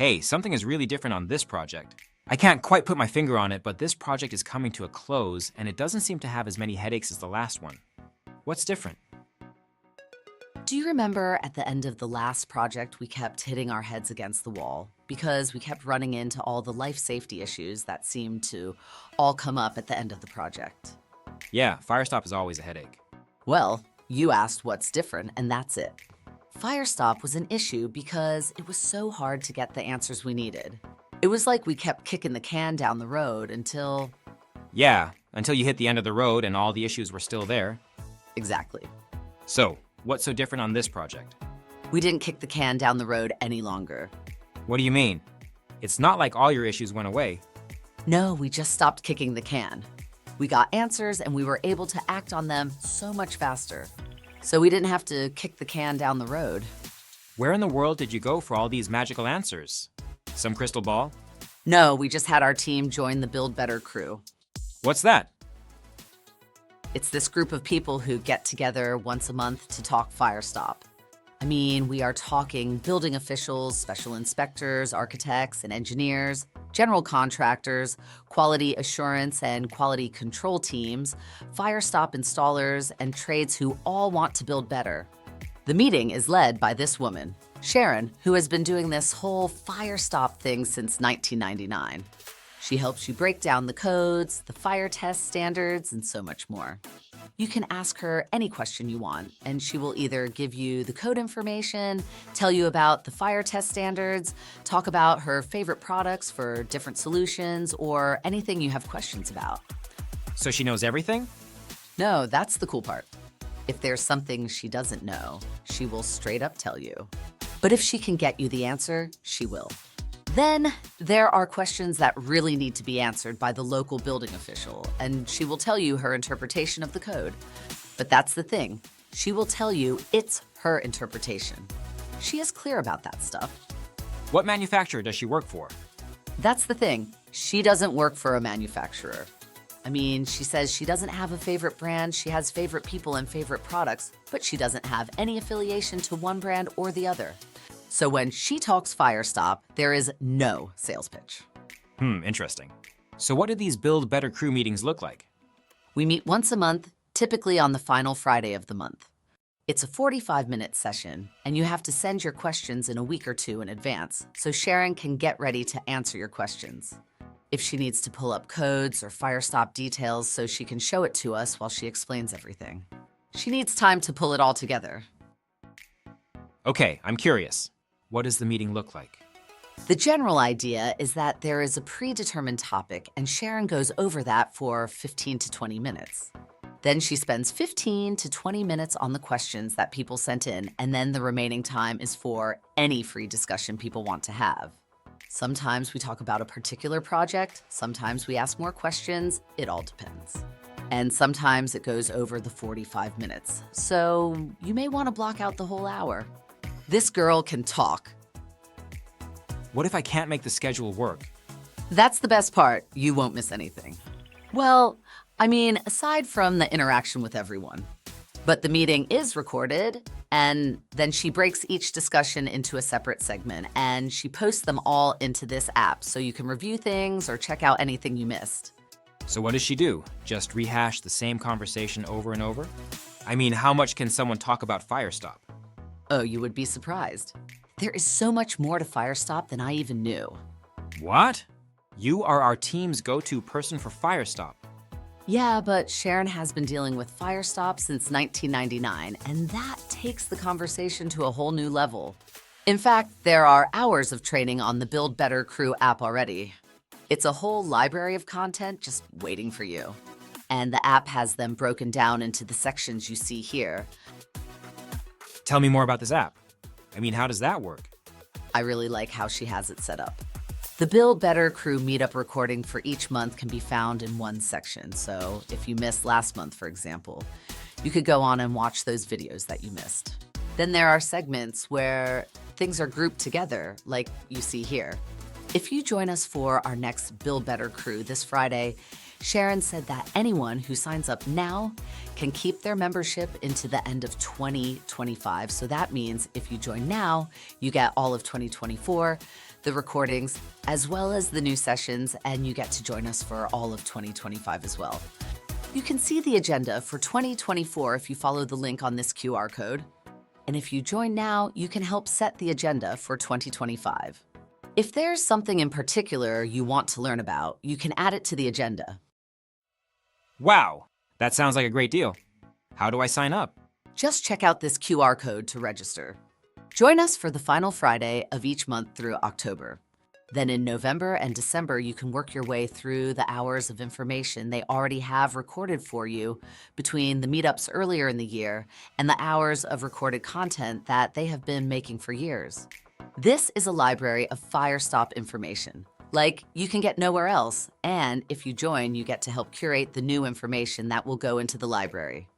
Hey, something is really different on this project. I can't quite put my finger on it, but this project is coming to a close, and it doesn't seem to have as many headaches as the last one. What's different? Do you remember at the end of the last project, we kept hitting our heads against the wall because we kept running into all the life safety issues that seemed to all come up at the end of the project? Yeah, firestop is always a headache. Well, you asked what's different, and that's it. Firestop was an issue because it was so hard to get the answers we needed. It was like we kept kicking the can down the road until... Yeah, until you hit the end of the road and all the issues were still there. Exactly. So, what's so different on this project? We didn't kick the can down the road any longer. What do you mean? It's not like all your issues went away. No, we just stopped kicking the can. We got answers and we were able to act on them so much faster. So we didn't have to kick the can down the road. Where in the world did you go for all these magical answers? Some crystal ball? No, we just had our team join the Build Better crew. What's that? It's this group of people who get together once a month to talk Firestop. I mean, we are talking building officials, special inspectors, architects and engineers, general contractors, quality assurance and quality control teams, Firestop installers, and trades who all want to build better. The meeting is led by this woman, Sharon, who has been doing this whole Firestop thing since 1999. She helps you break down the codes, the fire test standards, and so much more. You can ask her any question you want, and she will either give you the code information, tell you about the fire test standards, talk about her favorite products for different solutions, or anything you have questions about. So she knows everything? No, that's the cool part. If there's something she doesn't know, she will straight up tell you. But if she can get you the answer, she will. Then there are questions that really need to be answered by the local building official, and she will tell you her interpretation of the code. But that's the thing. She will tell you it's her interpretation. She is clear about that stuff. What manufacturer does she work for? That's the thing. She doesn't work for a manufacturer. I mean, she says she doesn't have a favorite brand, she has favorite people and favorite products, but she doesn't have any affiliation to one brand or the other. So when she talks Firestop, there is no sales pitch. Interesting. So what do these Build Better crew meetings look like? We meet once a month, typically on the final Friday of the month. It's a 45-minute session, and you have to send your questions in a week or two in advance, so Sharon can get ready to answer your questions. If she needs to pull up codes or Firestop details so she can show it to us while she explains everything. She needs time to pull it all together. Okay, I'm curious. What does the meeting look like? The general idea is that there is a predetermined topic and Sharon goes over that for 15 to 20 minutes. Then she spends 15 to 20 minutes on the questions that people sent in, and then the remaining time is for any free discussion people want to have. Sometimes we talk about a particular project, sometimes we ask more questions, it all depends. And sometimes it goes over the 45 minutes, so you may want to block out the whole hour. This girl can talk. What if I can't make the schedule work? That's the best part. You won't miss anything. Well, I mean, aside from the interaction with everyone. But the meeting is recorded, and then she breaks each discussion into a separate segment, and she posts them all into this app so you can review things or check out anything you missed. So what does she do? Just rehash the same conversation over and over? I mean, how much can someone talk about Firestop? Oh, you would be surprised. There is so much more to Firestop than I even knew. What? You are our team's go-to person for Firestop. Yeah, but Sharon has been dealing with Firestop since 1999, and that takes the conversation to a whole new level. In fact, there are hours of training on the Build Better Crew app already. It's a whole library of content just waiting for you. And the app has them broken down into the sections you see here. Tell me more about this app. I mean, how does that work? I really like how she has it set up. The Build Better Crew meetup recording for each month can be found in one section. So if you missed last month, for example, you could go on and watch those videos that you missed. Then there are segments where things are grouped together, like you see here. If you join us for our next Build Better Crew this Friday, Sharon said that anyone who signs up now can keep their membership into the end of 2025. So that means if you join now, you get all of 2024, the recordings, as well as the new sessions, and you get to join us for all of 2025 as well. You can see the agenda for 2024 if you follow the link on this QR code. And if you join now, you can help set the agenda for 2025. If there's something in particular you want to learn about, you can add it to the agenda. Wow, that sounds like a great deal. How do I sign up? Just check out this QR code to register. Join us for the final Friday of each month through October. Then in November and December, you can work your way through the hours of information they already have recorded for you between the meetups earlier in the year and the hours of recorded content that they have been making for years. This is a library of firestop information, like you can get nowhere else, and if you join, you get to help curate the new information that will go into the library.